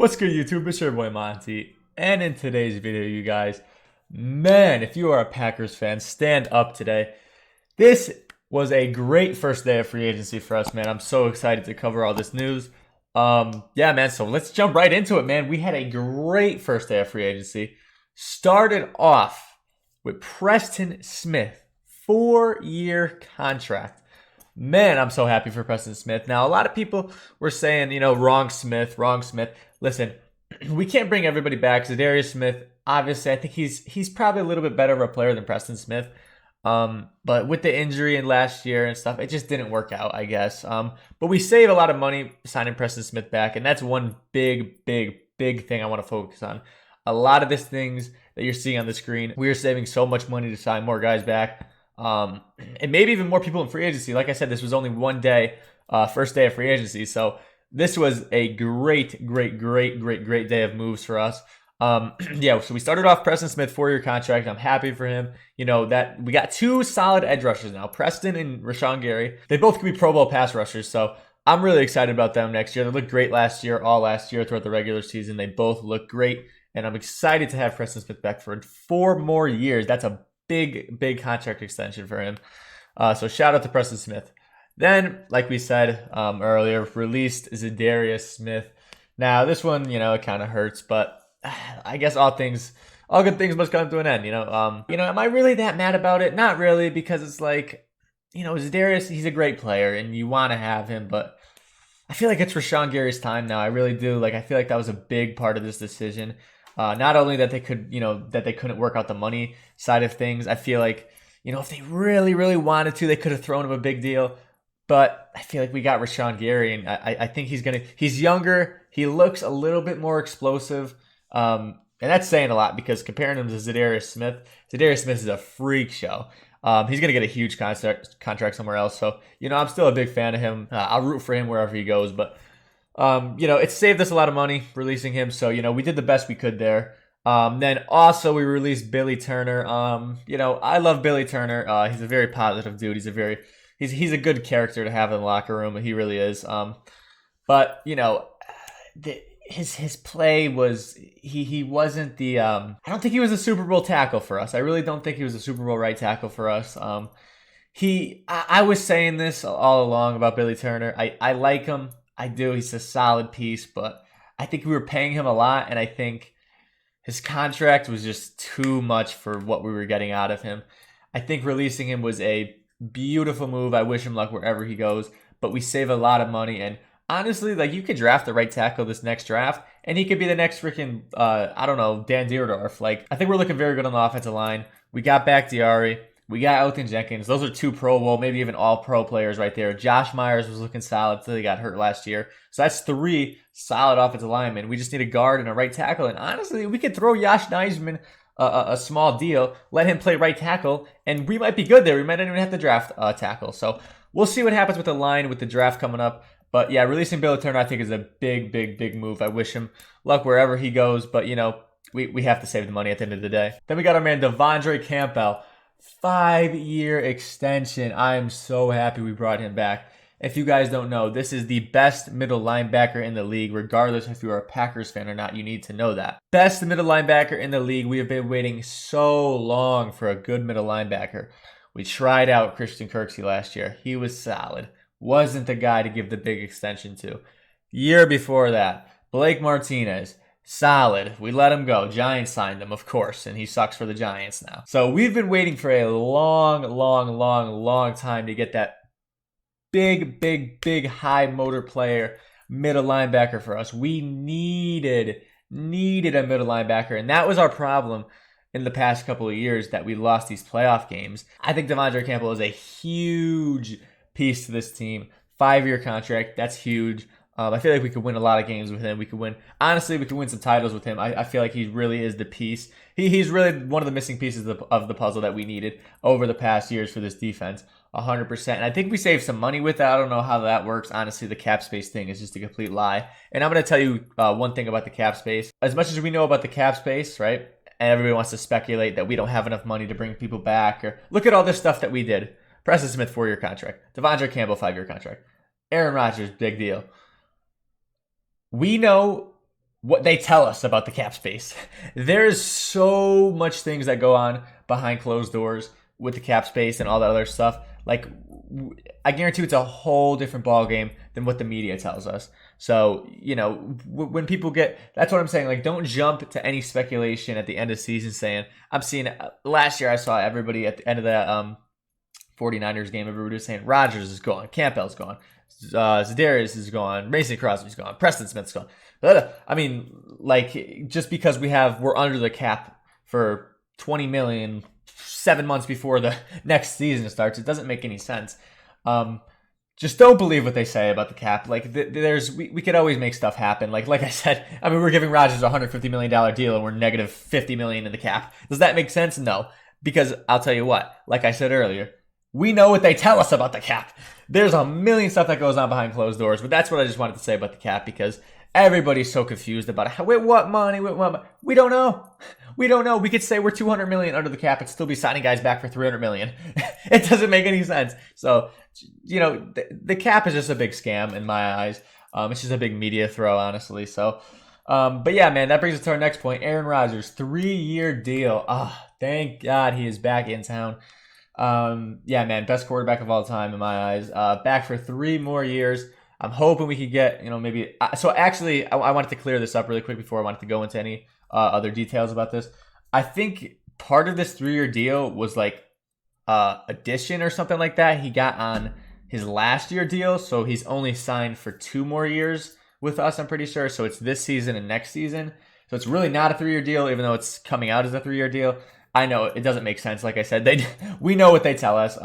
What's good, YouTube? It's your boy Monty, and in today's video, you guys, man, if you are a Packers fan, stand up today. This was a great first day of free agency for us, man. I'm so excited to cover all this news. Yeah, man, so let's jump right into it, man. We had a great first day of free agency. Started off with Preston Smith, 4-year contract. Man, I'm so happy for Preston Smith. Now, a lot of people were saying, wrong Smith, wrong Smith. Listen, we can't bring everybody back. Zadarius Smith, obviously, I think he's probably a little bit better of a player than Preston Smith. But with the injury and last year and stuff, it just didn't work out, I guess. But we save a lot of money signing Preston Smith back, and that's one big thing I want to focus on. A lot of these things that you're seeing on the screen, we are saving so much money to sign more guys back. And maybe even more people in free agency. Like I said, this was only one day, first day of free agency. So this was a great day of moves for us. Yeah, so we started off Preston Smith, 4-year contract. I'm happy for him. That we got two solid edge rushers now, Preston and Rashawn Gary. They both could be Pro Bowl pass rushers. So I'm really excited about them next year. They looked great all last year throughout the regular season. They both look great. And I'm excited to have Preston Smith back for 4 more years. That's a big contract extension for him. So shout out to Preston Smith. Then, like we said earlier, released Zadarius Smith. Now this one, it kind of hurts, but I guess all good things must come to an end. Am I really that mad about it? Not really, because it's like, Zadarius, he's a great player, and you want to have him, but I feel like it's Rashawn Gary's time now. I really do. I feel like that was a big part of this decision. Not only that they couldn't work out the money side of things. I feel like, if they really wanted to, they could have thrown him a big deal. But I feel like we got Rashawn Gary, and I think he's younger. He looks a little bit more explosive. And that's saying a lot, because comparing him to Zadarius Smith is a freak show. He's going to get a huge contract somewhere else. So, I'm still a big fan of him. I'll root for him wherever he goes, but it saved us a lot of money releasing him. So, we did the best we could there. Then also we released Billy Turner. I love Billy Turner. He's a very positive dude. He's a good character to have in the locker room. He really is. But his play was, he wasn't the, I don't think he was a Super Bowl tackle for us. I really don't think he was a Super Bowl right tackle for us. I was saying this all along about Billy Turner. I like him. I do. He's a solid piece, but I think we were paying him a lot, and I think his contract was just too much for what we were getting out of him. I think releasing him was a beautiful move. I wish him luck wherever he goes, but we save a lot of money, and honestly, you could draft the right tackle this next draft, and he could be the next freaking, Dan Dierdorf. I think we're looking very good on the offensive line. We got back Diari. We got Elton Jenkins. Those are 2 Pro Bowl, maybe even all-pro players right there. Josh Myers was looking solid until he got hurt last year. So that's 3 solid offensive linemen. We just need a guard and a right tackle. And honestly, we could throw Josh Neisman a small deal, let him play right tackle, and we might be good there. We might not even have to draft tackle. So we'll see what happens with the line with the draft coming up. But yeah, releasing Billy Turner, I think, is a big move. I wish him luck wherever he goes. But, we have to save the money at the end of the day. Then we got our man Devondre Campbell. 5-year extension. I am so happy we brought him back. If you guys don't know, this is the best middle linebacker in the league, regardless if you're a Packers fan or not. You need to know that. Best middle linebacker in the league. We have been waiting so long for a good middle linebacker. We tried out Christian Kirksey last year. He was solid. Wasn't the guy to give the big extension to. Year before that, Blake Martinez. Solid. We let him go. Giants signed him, of course, and he sucks for the Giants now. So we've been waiting for a long time to get that big high motor player, middle linebacker for us. We needed a middle linebacker, and that was our problem in the past couple of years, that we lost these playoff games. I think Devondre Campbell is a huge piece to this team. 5-year contract. That's huge. I feel like we could win a lot of games with him. We could win some titles with him. I feel like he really is the piece. He's really one of the missing pieces of the puzzle that we needed over the past years for this defense. 100%. And I think we saved some money with that. I don't know how that works. Honestly, the cap space thing is just a complete lie. And I'm going to tell you one thing about the cap space. As much as we know about the cap space, right? And everybody wants to speculate that we don't have enough money to bring people back, or look at all this stuff that we did. Preston Smith, 4-year contract. Devondre Campbell, 5-year contract. Aaron Rodgers, big deal. We know what they tell us about the cap space. There's so much things that go on behind closed doors with the cap space and all that other stuff. Like, I guarantee it's a whole different ball game than what the media tells us. So, when people that's what I'm saying. Like, don't jump to any speculation at the end of the season saying, I'm seeing, last year I saw everybody at the end of that 49ers game, everybody was saying Rodgers is gone, Campbell's gone, Zadarius is gone, Mason Crosby's gone, Preston Smith's gone. I mean, like, just because we're under the cap for $20 million 7 months before the next season starts, it doesn't make any sense. Just don't believe what they say about the cap. Like, we could always make stuff happen. Like I said, I mean, we're giving Rodgers a $150 million deal and we're negative $50 million in the cap. Does that make sense? No, because I'll tell you what. Like I said earlier, we know what they tell us about the cap. There's a million stuff that goes on behind closed doors, but that's what I just wanted to say about the cap, because everybody's so confused about it. With what money? We don't know. We don't know. We could say we're $200 million under the cap and still be signing guys back for $300 million. It doesn't make any sense. So, the cap is just a big scam in my eyes. It's just a big media throw, honestly. So, but yeah, man, that brings us to our next point. Aaron Rodgers, 3-year deal. Thank God he is back in town. Yeah, man, best quarterback of all time in my eyes. Back for 3 more years. I'm hoping we could get, maybe. So actually, I wanted to clear this up really quick before I wanted to go into any other details about this. I think part of this 3-year deal was like addition or something like that he got on his last year deal. So he's only signed for 2 more years with us, I'm pretty sure. So it's this season and next season. So it's really not a 3-year deal, even though it's coming out as a 3-year deal. I know it doesn't make sense. Like I said, we know what they tell us.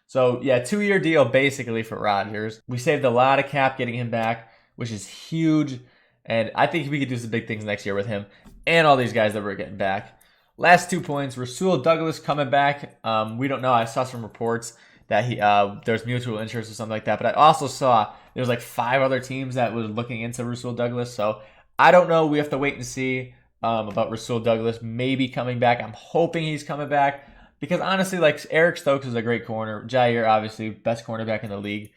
So yeah, 2-year deal basically for Rodgers. We saved a lot of cap getting him back, which is huge. And I think we could do some big things next year with him and all these guys that we're getting back. Last 2 points, Rasul Douglas coming back. We don't know. I saw some reports that there's mutual interest or something like that. But I also saw there's like 5 other teams that were looking into Rasul Douglas. So I don't know. We have to wait and see about Rasul Douglas maybe coming back. I'm hoping he's coming back because honestly, like, Eric Stokes is a great corner. Jair, obviously, best cornerback in the league.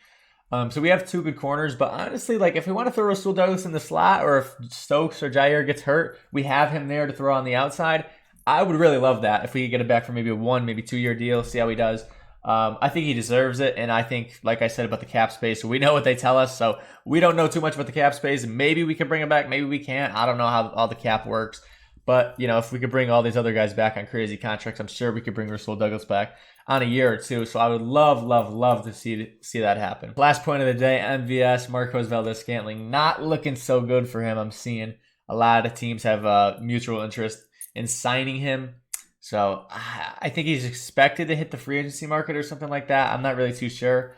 So we have 2 good corners, but honestly, like, if we want to throw Rasul Douglas in the slot, or if Stokes or Jair gets hurt, we have him there to throw on the outside. I would really love that if we could get it back for maybe a 1, maybe 2-year deal, see how he does. I think he deserves it, and I think, like I said about the cap space, we know what they tell us, so we don't know too much about the cap space. Maybe we can bring him back, maybe we can't. I don't know how all the cap works, but, if we could bring all these other guys back on crazy contracts, I'm sure we could bring Rasul Douglas back on a year or 2, so I would love to see that happen. Last point of the day, MVS, Marquez Valdes-Scantling, not looking so good for him. I'm seeing a lot of teams have mutual interest in signing him. So I think he's expected to hit the free agency market or something like that. I'm not really too sure.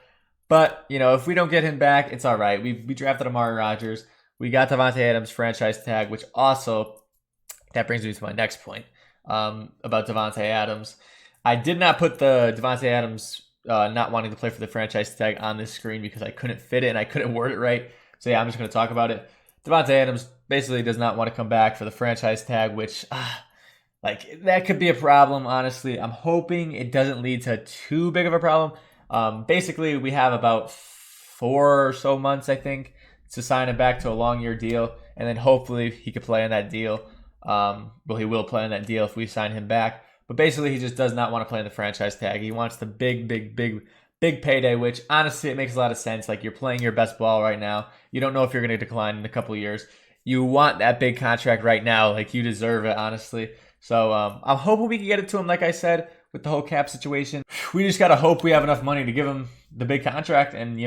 But, if we don't get him back, it's all right. We drafted Amari Rodgers. We got Davonte Adams franchise tag, which also, that brings me to my next point about Davonte Adams. I did not put the Davonte Adams not wanting to play for the franchise tag on this screen because I couldn't fit it and I couldn't word it right. So yeah, I'm just going to talk about it. Davonte Adams basically does not want to come back for the franchise tag, which like, that could be a problem, honestly. I'm hoping it doesn't lead to too big of a problem. Basically, we have about 4 or so months, I think, to sign him back to a long-year deal, and then hopefully he could play on that deal. Well, he will play on that deal if we sign him back. But basically, he just does not want to play in the franchise tag. He wants the big payday, which, honestly, it makes a lot of sense. Like, you're playing your best ball right now. You don't know if you're going to decline in a couple of years. You want that big contract right now. Like, you deserve it, honestly. So I'm hoping we can get it to him, like I said, with the whole cap situation. We just got to hope we have enough money to give him the big contract, and,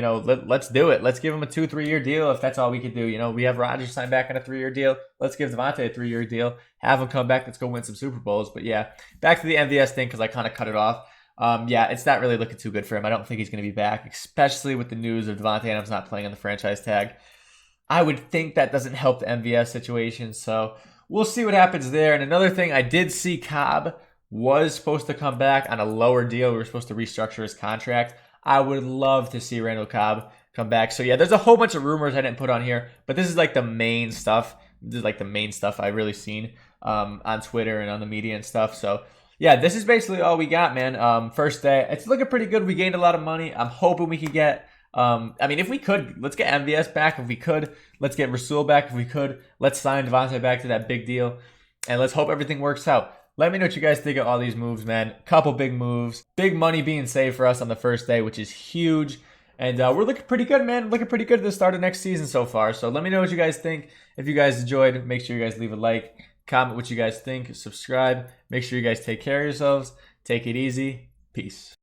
let's do it. Let's give him a 2-3 year deal if that's all we could do. We have Rodgers signed back on a 3-year deal. Let's give Davonte a 3-year deal. Have him come back. Let's go win some Super Bowls. But yeah, back to the MVS thing because I kind of cut it off. Yeah, it's not really looking too good for him. I don't think he's going to be back, especially with the news of Davonte Adams not playing on the franchise tag. I would think that doesn't help the MVS situation, so we'll see what happens there. And another thing, I did see Cobb was supposed to come back on a lower deal. We were supposed to restructure his contract. I would love to see Randall Cobb come back. So yeah, there's a whole bunch of rumors I didn't put on here, but this is like the main stuff. This is like the main stuff I've really seen on Twitter and on the media and stuff. So yeah, this is basically all we got, man. First day, it's looking pretty good. We gained a lot of money. I'm hoping we can get I mean, if we could, let's get MVS back. If we could, let's get Rasul back. If we could, let's sign Davonte back to that big deal. And let's hope everything works out. Let me know what you guys think of all these moves, man. Couple big moves. Big money being saved for us on the first day, which is huge. And we're looking pretty good, man. Looking pretty good at the start of next season so far. So let me know what you guys think. If you guys enjoyed, make sure you guys leave a like. Comment what you guys think. Subscribe. Make sure you guys take care of yourselves. Take it easy. Peace.